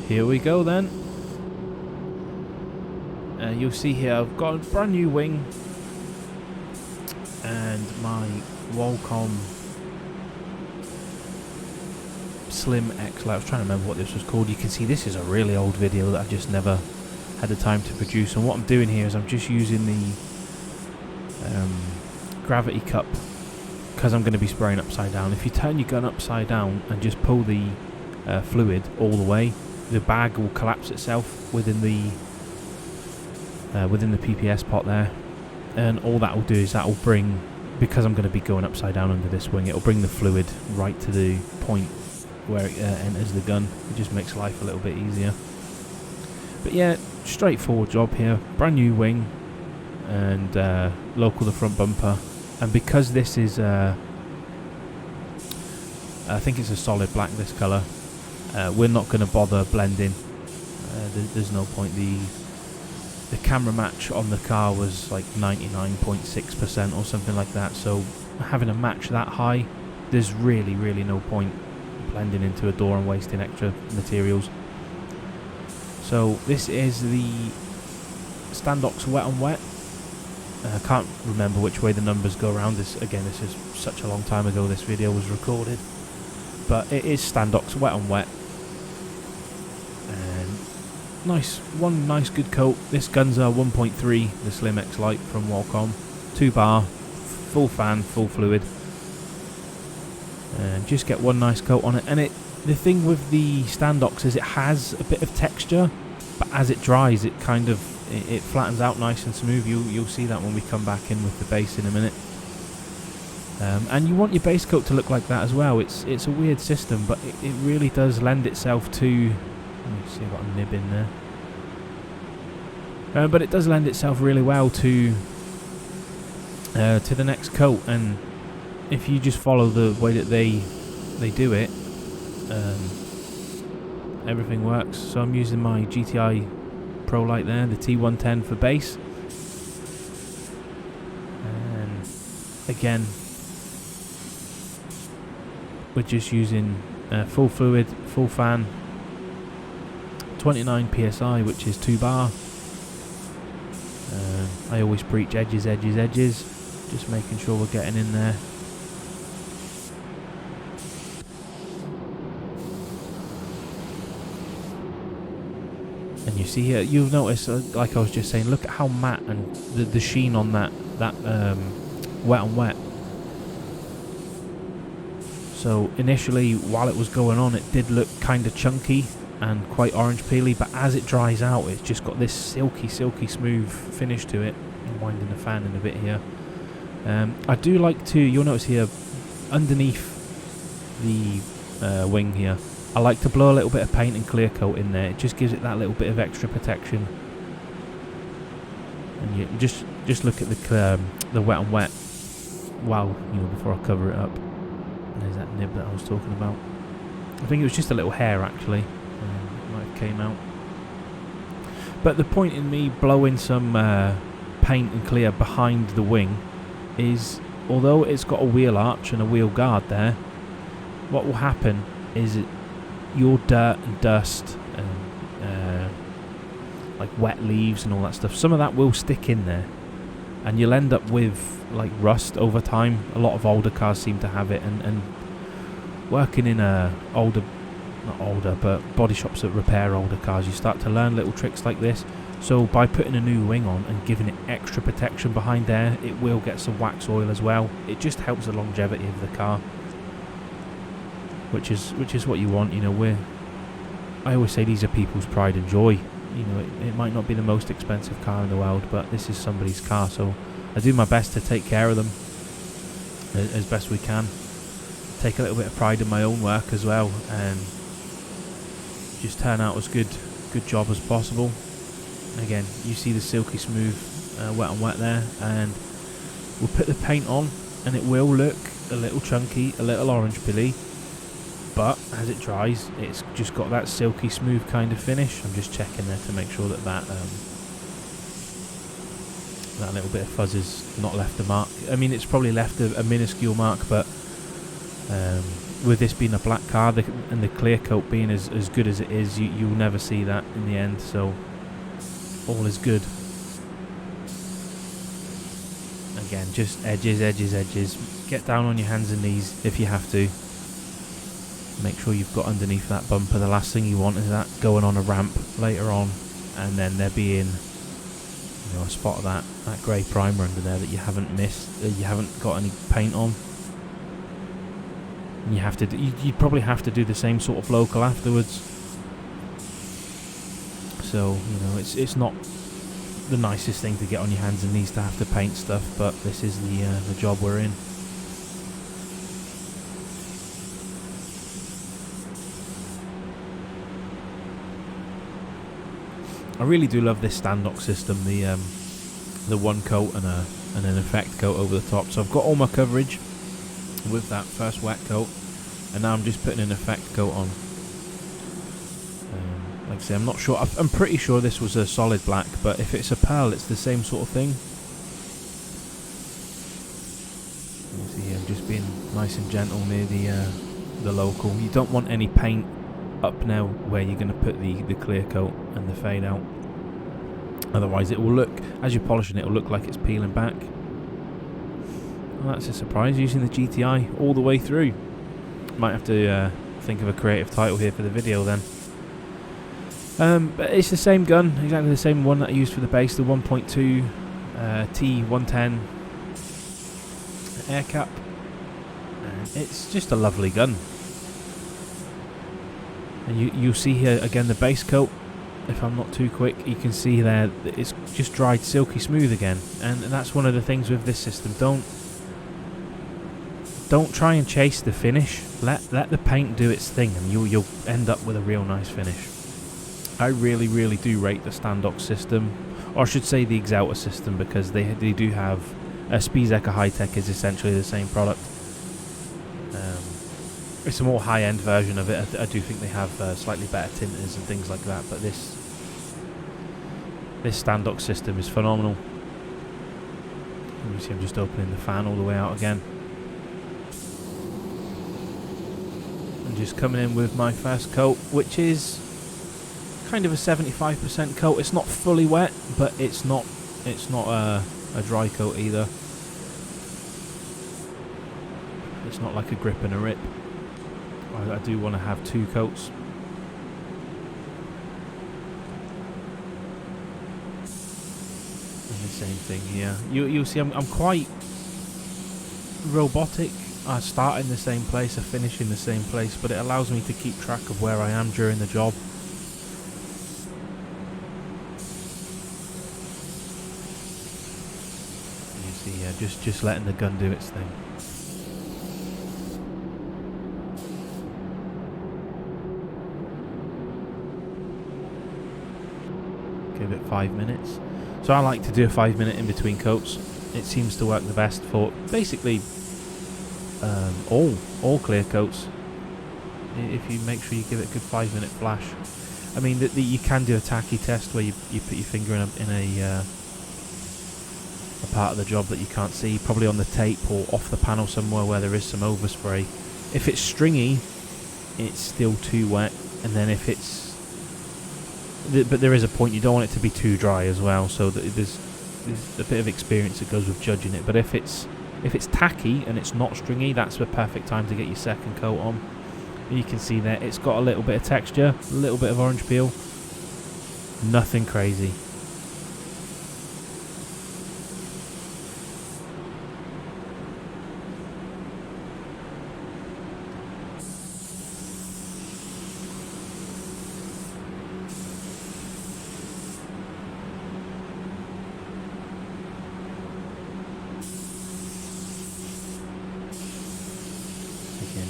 Here we go then. You'll see here I've got a brand new wing and my Qualcomm Slim X Lite. I was trying to remember what this was called. You can see this is a really old video that I've just never had the time to produce, and what I'm doing here is I'm just using the gravity cup because I'm going to be spraying upside down. If you turn your gun upside down and just pull the fluid all the way, the bag will collapse itself within the PPS pot there, and all that will do is that will bring, because I'm going to be going upside down under this wing, it will bring the fluid right to the point where it enters the gun. It just makes life a little bit easier. But yeah, straightforward job here. Brand new wing and local the front bumper, and because this is I think it's a solid black, this colour, we're not going to bother blending. There's no point. The camera match on the car was like 99.6% or something like that, so having a match that high, there's really no point blending into a door and wasting extra materials. So this is the Standox Wet on Wet. I can't remember which way the numbers go around. This is such a long time ago this video was recorded, but it is Standox Wet on Wet. And one nice good coat. This gun's a 1.3, the Slim X Lite from Qualcomm, 2 bar, full fan, full fluid, and just get one nice coat on it. And the thing with the Standox is it has a bit of texture, but as it dries it kind of it flattens out nice and smooth. You'll see that when we come back in with the base in a minute. And you want your base coat to look like that as well. It's a weird system, but it really does lend itself to, let me see, I've got a nib in there, but it does lend itself really well to the next coat. And if you just follow the way that they do it, everything works. So I'm using my GTI Pro Light there, the T110 for base, and again we're just using full fluid, full fan, 29 psi, which is 2 bar. I always preach edges, just making sure we're getting in there. And you see here, you'll notice, like I was just saying, look at how matte and the sheen on that wet on wet. So initially, while it was going on, it did look kind of chunky and quite orange peely, but as it dries out, it's just got this silky smooth finish to it. I'm winding the fan in a bit here. I do like to, you'll notice here, underneath the wing here, I like to blow a little bit of paint and clear coat in there. It just gives it that little bit of extra protection. And you just look at the wet on wet. Wow, before I cover it up. There's that nib that I was talking about. I think it was just a little hair actually. It might have came out. But the point in me blowing some paint and clear behind the wing is, although it's got a wheel arch and a wheel guard there, what will happen is your dirt and dust and like wet leaves and all that stuff, some of that will stick in there, and you'll end up with like rust over time. A lot of older cars seem to have it, and working in but body shops that repair older cars, you start to learn little tricks like this. So by putting a new wing on and giving it extra protection behind there, it will get some wax oil as well. It just helps the longevity of the car, which is what you want. I always say these are people's pride and joy. It might not be the most expensive car in the world, but this is somebody's car, so I do my best to take care of them as best we can. Take a little bit of pride in my own work as well, and just turn out as good job as possible. Again, you see the silky smooth wet on wet there, and we'll put the paint on and it will look a little chunky, a little orange pilly, but as it dries, it's just got that silky smooth kind of finish. I'm just checking there to make sure that that little bit of fuzz has not left a mark. I mean, it's probably left a minuscule mark, but with this being a black car and the clear coat being as good as it is, you'll never see that in the end, so all is good. Again, just edges, edges, edges. Get down on your hands and knees if you have to. Make sure you've got underneath that bumper. The last thing you want is that going on a ramp later on, and then there being, you know, a spot of that grey primer under there that you haven't missed, you haven't got any paint on. And you have to, you'd probably have to do the same sort of local afterwards. So, you know, it's not the nicest thing to get on your hands and knees to have to paint stuff, but this is the job we're in. I really do love this stand-off system, the one coat and an effect coat over the top. So I've got all my coverage with that first wet coat, and now I'm just putting an effect coat on. Like I say, I'm not sure. I'm pretty sure this was a solid black, but if it's a pearl, it's the same sort of thing. You see, I'm just being nice and gentle near the local. You don't want any paint up now where you're going to put the clear coat and the fade out. Otherwise, it will look, as you're polishing it, will look like it's peeling back. Well, that's a surprise, using the GTI all the way through. Might have to think of a creative title here for the video then. But it's the same gun, exactly the same one that I used for the base, the 1.2 T110 air cap. It's just a lovely gun. And you'll see here again the base coat. If I'm not too quick, you can see there that it's just dried silky smooth again. And that's one of the things with this system. Don't try and chase the finish. Let the paint do its thing, and you'll end up with a real nice finish. I really, really do rate the Standox system, or I should say the Exalta system, because they do have Spizeka High-Tech is essentially the same product. It's a more high-end version of it. I do think they have slightly better tinters and things like that, but this Standox system is phenomenal. You see, I'm just opening the fan all the way out again. And just coming in with my first coat, which is kind of a 75% coat. It's not fully wet, but it's not a dry coat either. It's not like a grip and a rip. I do want to have two coats. And the same thing here. You'll see I'm quite robotic. I start in the same place, I finish in the same place, but it allows me to keep track of where I am during the job. You see, yeah, just letting the gun do its thing. Give it 5 minutes. So I like to do a 5-minute in between coats. It seems to work the best for basically all clear coats. If you make sure you give it a good 5-minute flash. I mean, you can do a tacky test where you put your finger in a part of the job that you can't see, probably on the tape or off the panel somewhere where there is some overspray. If it's stringy, it's still too wet, and then if it's but there is a point, you don't want it to be too dry as well, so that there's a bit of experience that goes with judging it. But if it's tacky and it's not stringy, that's the perfect time to get your second coat on. And you can see there it's got a little bit of texture, a little bit of orange peel, nothing crazy.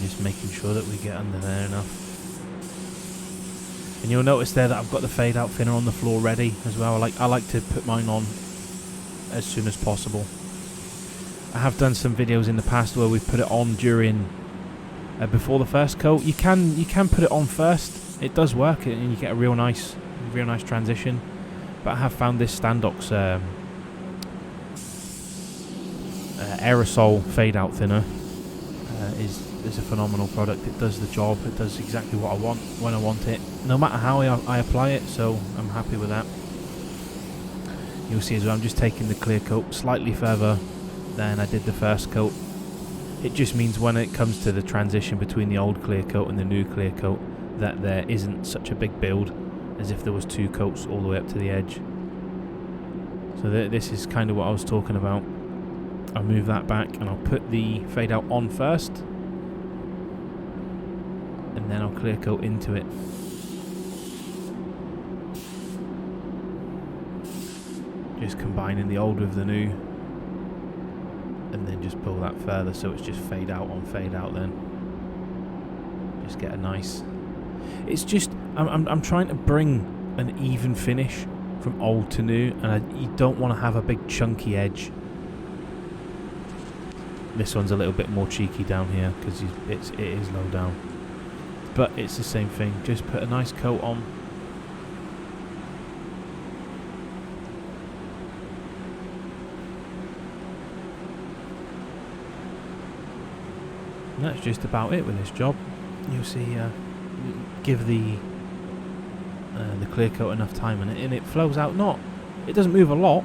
Just making sure that we get under there enough. And you'll notice there that I've got the fade out thinner on the floor ready as well. I like to put mine on as soon as possible. I have done some videos in the past where we put it on during before the first coat. You can put it on first. It does work, and you get a real nice transition. But I have found this Standox aerosol fade out thinner is is a phenomenal product. It does the job. It does exactly what I want when I want it, no matter how I apply it, so I'm happy with that. You'll see as well, I'm just taking the clear coat slightly further than I did the first coat. It just means when it comes to the transition between the old clear coat and the new clear coat, that there isn't such a big build as if there was 2 coats all the way up to the edge. So this is kind of what I was talking about. I'll move that back and I'll put the fade out on first, and then I'll clear coat into it. Just combining the old with the new, and then just pull that further so it's just fade out on fade out. Then just get a nice, it's just I'm trying to bring an even finish from old to new, and you don't want to have a big chunky edge. This one's a little bit more cheeky down here because it is low down, but it's the same thing. Just put a nice coat on. And that's just about it with this job. You'll see, give the clear coat enough time on it, and it flows out. It doesn't move a lot,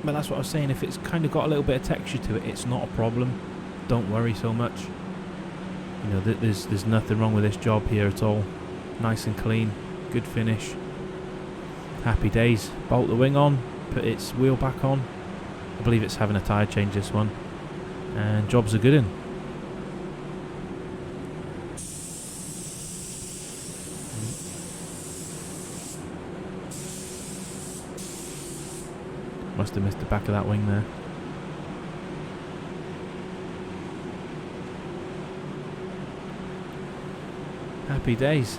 but that's what I was saying. If it's kind of got a little bit of texture to it, it's not a problem. Don't worry so much. You know, there's nothing wrong with this job here at all. Nice and clean, good finish. Happy days. Bolt the wing on, put its wheel back on. I believe it's having a tyre change, this one, and job's a good one. Must have missed the back of that wing there. Happy days.